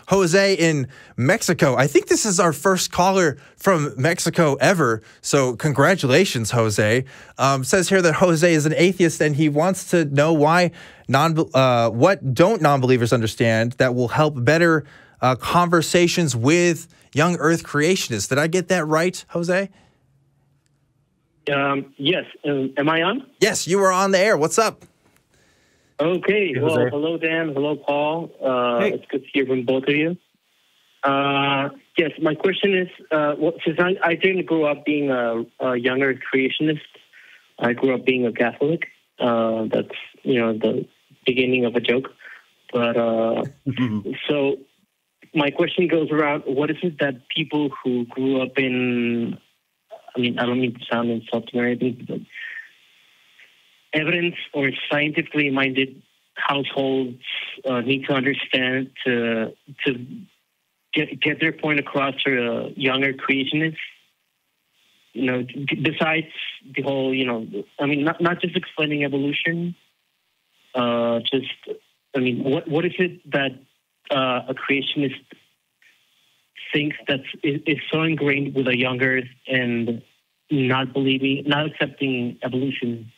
Jose in Mexico. I think this is our first caller from Mexico ever. So congratulations, Jose. Says here that Jose is an atheist and he wants to know why what don't non-believers understand that will help better conversations with young Earth creationists. Did I get that right, Jose? Yes. Am I on? Yes, you were on the air. What's up? Okay. Well, hello, Dan. Hello, Paul. Hey. It's good to hear from both of you. Yes, my question is, since I didn't grow up being a younger creationist, I grew up being a Catholic. That's, the beginning of a joke. But so my question goes around, what is it that people who grew up in, I don't mean to sound insulting or anything, but evidence or scientifically minded households need to understand to get their point across to younger creationists. Besides the whole, not just explaining evolution. What is it that a creationist thinks that is so ingrained with a younger and not accepting evolution?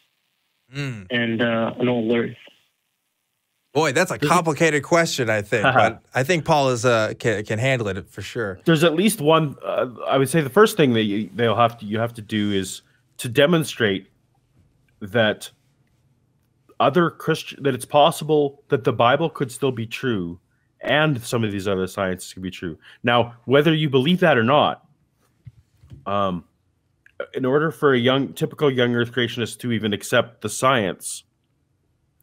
And an old Earth. Boy, that's a complicated question, I think. But I think Paul is can handle it for sure. There's at least one. I would say the first thing that you have to do is to demonstrate that that it's possible that the Bible could still be true, and some of these other sciences could be true. Now, whether you believe that or not, in order for a typical young Earth creationist to even accept the science,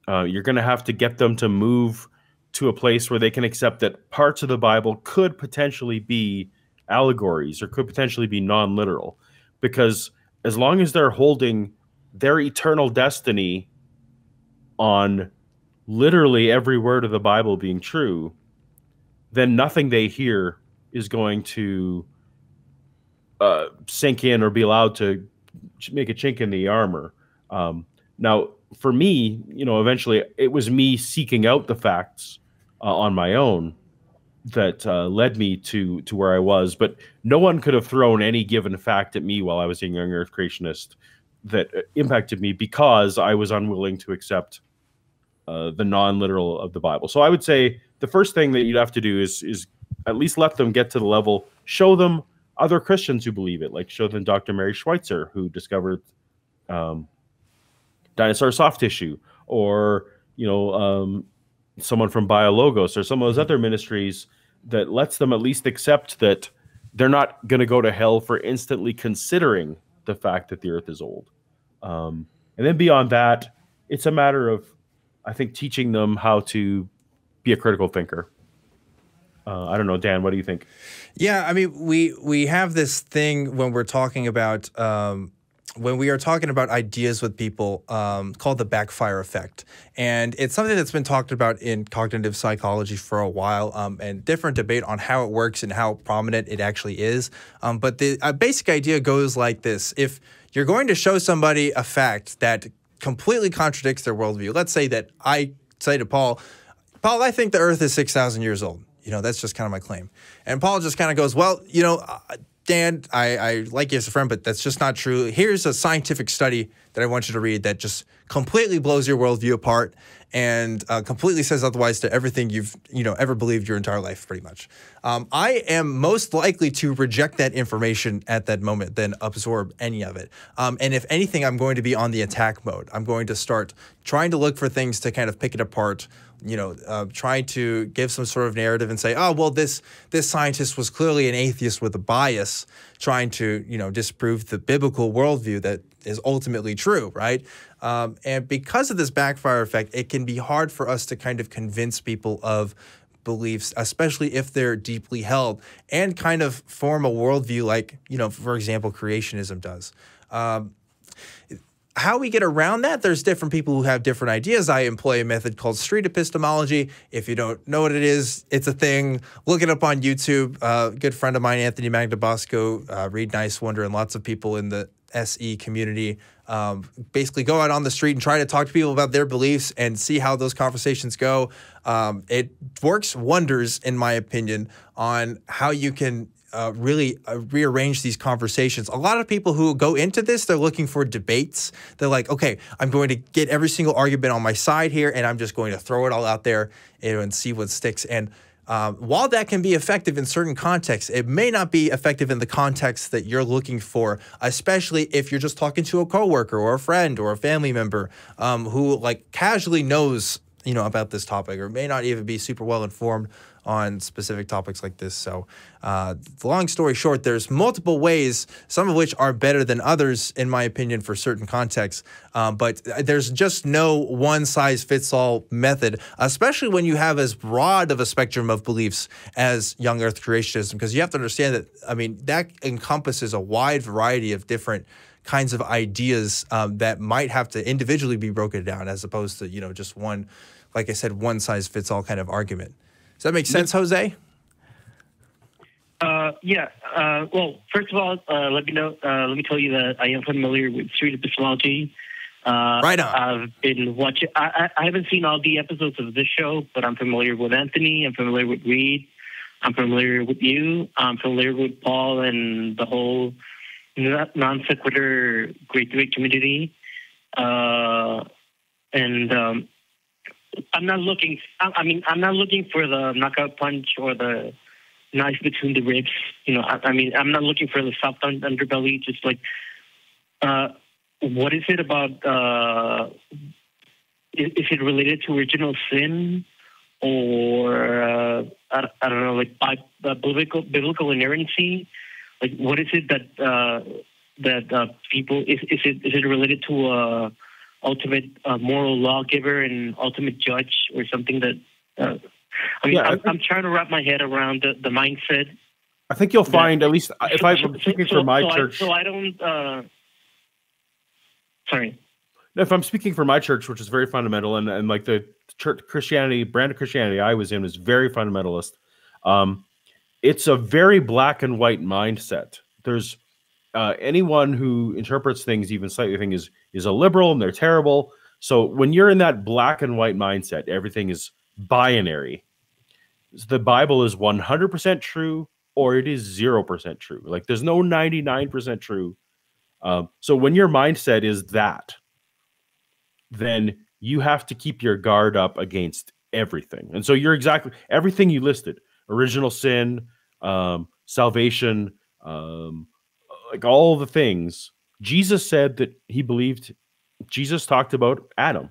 you're going to have to get them to move to a place where they can accept that parts of the Bible could potentially be allegories or could potentially be non-literal. Because as long as they're holding their eternal destiny on literally every word of the Bible being true, then nothing they hear is going to sink in or be allowed to make a chink in the armor. Now, for me, eventually it was me seeking out the facts on my own that led me to where I was. But no one could have thrown any given fact at me while I was a young Earth creationist that impacted me because I was unwilling to accept the non-literal of the Bible. So I would say the first thing that you'd have to do is at least let them get to the level, show them other Christians who believe it, like show them Dr. Mary Schweitzer, who discovered dinosaur soft tissue, or someone from Biologos, or some of those other ministries that lets them at least accept that they're not going to go to hell for instantly considering the fact that the Earth is old. And then beyond that, it's a matter of, I think, teaching them how to be a critical thinker. I don't know, Dan, what do you think? Yeah, we have this thing when we're talking about when we are talking about ideas with people called the backfire effect. And it's something that's been talked about in cognitive psychology for a while, and different debate on how it works and how prominent it actually is. But the basic idea goes like this. If you're going to show somebody a fact that completely contradicts their worldview, let's say that I say to Paul, I think the Earth is 6,000 years old. That's just kind of my claim. And Paul just kind of goes, well, Dan, I like you as a friend, but that's just not true. Here's a scientific study that I want you to read that just completely blows your worldview apart and completely says otherwise to everything you've ever believed your entire life, pretty much. I am most likely to reject that information at that moment than absorb any of it. And if anything, I'm going to be on the attack mode. I'm going to start trying to look for things to kind of pick it apart, trying to give some sort of narrative and say, oh, well, this scientist was clearly an atheist with a bias, trying to, disprove the biblical worldview that is ultimately true, right? And because of this backfire effect, it can be hard for us to kind of convince people of beliefs, especially if they're deeply held, and kind of form a worldview like, for example, creationism does. How we get around that, there's different people who have different ideas. I employ a method called street epistemology. If you don't know what it is, it's a thing. Look it up on YouTube. A good friend of mine, Anthony Magnabosco, Reed Nicewander, and lots of people in the SE community basically go out on the street and try to talk to people about their beliefs and see how those conversations go. It works wonders, in my opinion, on how you can really rearrange these conversations. A lot of people who go into this, they're looking for debates. They're like, okay, I'm going to get every single argument on my side here, and I'm just going to throw it all out there and see what sticks. And while that can be effective in certain contexts, it may not be effective in the context that you're looking for, especially if you're just talking to a coworker or a friend or a family member who like casually knows, you know, about this topic, or may not even be super well informed on specific topics like this. So long story short, there's multiple ways, some of which are better than others, in my opinion, for certain contexts. But there's just no one-size-fits-all method, especially when you have as broad of a spectrum of beliefs as young Earth creationism, because you have to understand that, I mean, that encompasses a wide variety of different kinds of ideas that might have to individually be broken down, as opposed to, you know, just one, like I said, one-size-fits-all kind of argument. Does that make sense, Jose? Yeah. Well, first of all, let me tell you that I am familiar with street epistemology. Right on. I've been watching. I haven't seen all the episodes of this show, but I'm familiar with Anthony. I'm familiar with Reed. I'm familiar with you. I'm familiar with Paul and the whole non sequitur great debate community. I'm not looking. I'm not looking for the knockout punch or the knife between the ribs. You know, I'm not looking for the soft underbelly. Just like, what is it about? Is it related to original sin, or I don't know, like biblical inerrancy? Like, what is it that people is it related to ultimate moral lawgiver and ultimate judge, or something that I'm trying to wrap my head around the mindset. I think you'll find, at least if I'm speaking for my church. I don't. Sorry. If I'm speaking for my church, which is very fundamental, and like the church Christianity, brand of Christianity I was in was very fundamentalist. It's a very black and white mindset. There's anyone who interprets things even slightly thing is a liberal and they're terrible. So when you're in that black and white mindset, everything is binary. The Bible is 100% true or it is 0% true. Like there's no 99% true. So when your mindset is that, then you have to keep your guard up against everything. And so you're exactly everything you listed: original sin, salvation, like all the things. Jesus said that he believed. Jesus talked about Adam.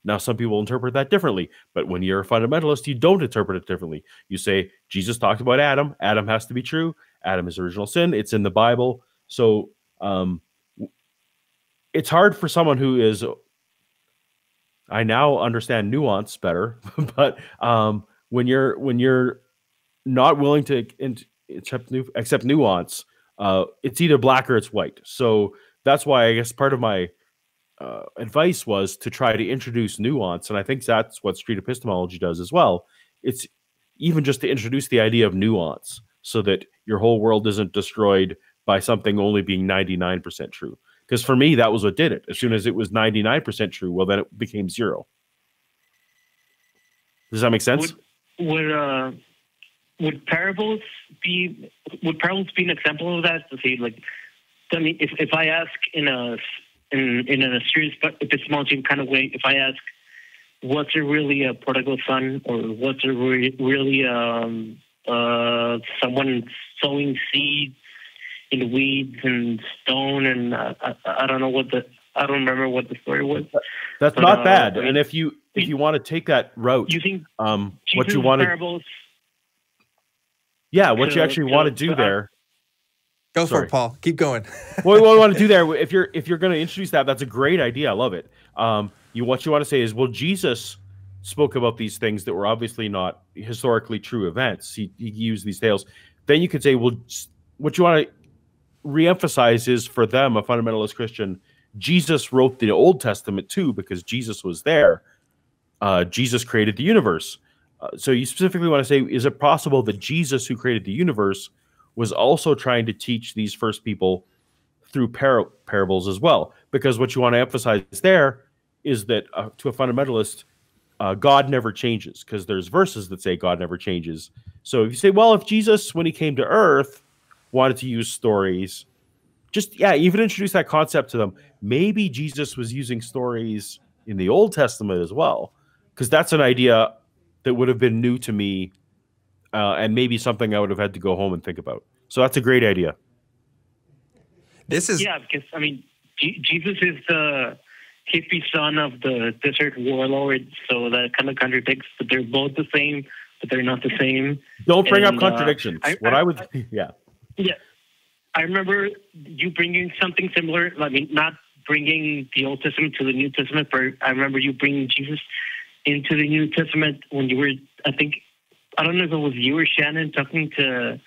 Now, some people interpret that differently, but when you're a fundamentalist, you don't interpret it differently. You say, Jesus talked about Adam. Adam has to be true. Adam is original sin. It's in the Bible. So it's hard for someone who is, I now understand nuance better, but when you're not willing to accept nuance, it's either black or it's white. So that's why I guess part of my advice was to try to introduce nuance, and I think that's what street epistemology does as well. It's even just to introduce the idea of nuance so that your whole world isn't destroyed by something only being 99% true. Because for me, that was what did it. As soon as it was 99% true, well, then it became 0. Does that make sense? Would parables be an example of that? To say, like, I mean, if I ask in a serious epistemology kind of way, if I ask, was there really a prodigal son, or was there really someone sowing seeds in the weeds and stone? And I don't know I don't remember what the story was. That's not bad. I mean, and if you want to take that route, you think what you want to, what you actually want to do there. Go for it, Paul. Keep going. What you want to do there, if you're going to introduce that, that's a great idea. I love it. What you want to say is, well, Jesus spoke about these things that were obviously not historically true events. He used these tales. Then you could say, well, what you want to reemphasize is, for them, a fundamentalist Christian, Jesus wrote the Old Testament too, because Jesus was there. Jesus created the universe. So you specifically want to say, is it possible that Jesus, who created the universe, was also trying to teach these first people through parables as well. Because what you want to emphasize there is that to a fundamentalist, God never changes, because there's verses that say God never changes. So if you say, well, if Jesus, when he came to earth, wanted to use stories, just, even introduce that concept to them. Maybe Jesus was using stories in the Old Testament as well, because that's an idea that would have been new to me, and maybe something I would have had to go home and think about. So that's a great idea. Because, I mean, Jesus is the hippie son of the desert warlord, so that kind of contradicts, but they're both the same, but they're not the same. Don't bring up contradictions. Yeah. I remember you bringing something similar. I mean, not bringing the Old Testament to the New Testament, but I remember you bringing Jesus into the New Testament when you were, I don't know if it was you or Shannon talking to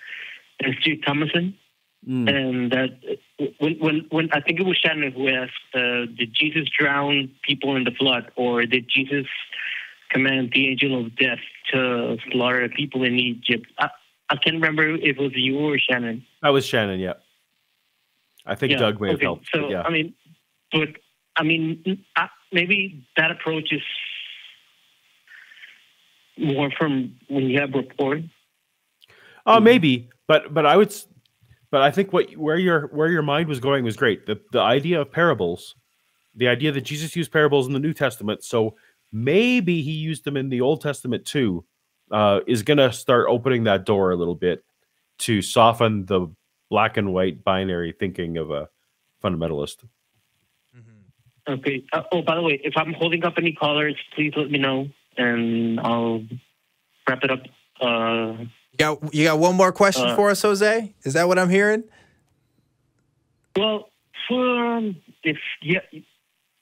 Stu Thomason. And that when I think it was Shannon who asked, did Jesus drown people in the flood, or did Jesus command the angel of death to slaughter people in Egypt? I can't remember if it was you or Shannon. That was Shannon, yeah. I think Doug may have helped. So, yeah. Maybe that approach is more from when you have rapport. Oh, maybe, but I think where your mind was going was great. The idea of parables, the idea that Jesus used parables in the New Testament, so maybe he used them in the Old Testament too, is going to start opening that door a little bit to soften the black and white binary thinking of a fundamentalist. Okay. By the way, if I'm holding up any callers, please let me know, and I'll wrap it up. You got one more question for us, Jose? Is that what I'm hearing? Well,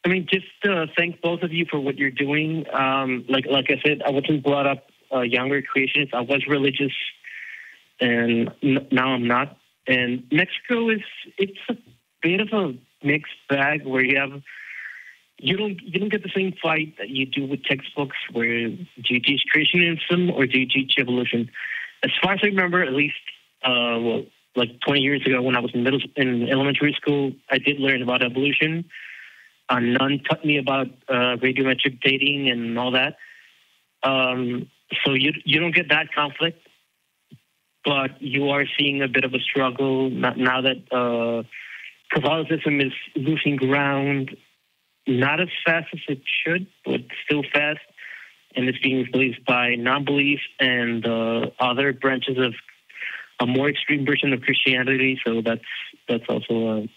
just thank both of you for what you're doing. Like I said, I wasn't brought up younger creationist. I was religious, and now I'm not. And Mexico it's a bit of a mixed bag where you don't get the same fight that you do with textbooks. Where do you teach creationism or do you teach evolution? As far as I remember, at least, 20 years ago when I was in elementary school, I did learn about evolution. None taught me about radiometric dating and all that. So you don't get that conflict, but you are seeing a bit of a struggle now that Catholicism is losing ground, not as fast as it should, but still fast. And it's being replaced by non-belief and other branches of a more extreme version of Christianity. So that's also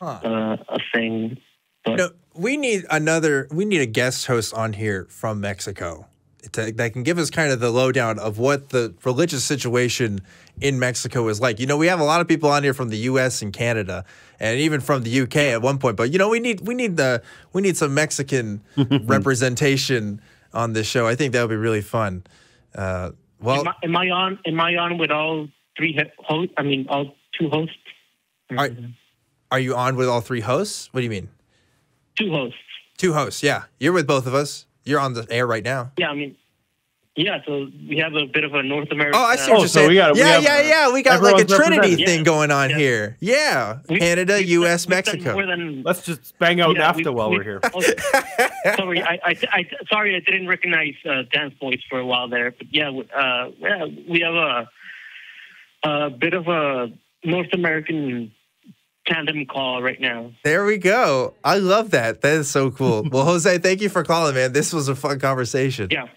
a thing. But we need a guest host on here from Mexico that can give us kind of the lowdown of what the religious situation in Mexico is like. We have a lot of people on here from the U.S. and Canada, and even from the U.K. at one point. But we need some Mexican representation on this show. I think that would be really fun. Am I on with all three hosts? I mean, all two hosts. Are you on with all three hosts? What do you mean? Two hosts. Two hosts. Yeah, you're with both of us. You're on the air right now. Yeah, so we have a bit of a North American. Oh, I see what you're saying. We got like a Trinity thing going on here. Yeah, Canada, U.S., Mexico. Let's just bang out NAFTA while we're here. Sorry, I didn't recognize Dan's voice for a while there, but we have a bit of a North American tandem call right now. There we go. I love that. That is so cool. Well, Jose, thank you for calling, man. This was a fun conversation. Yeah.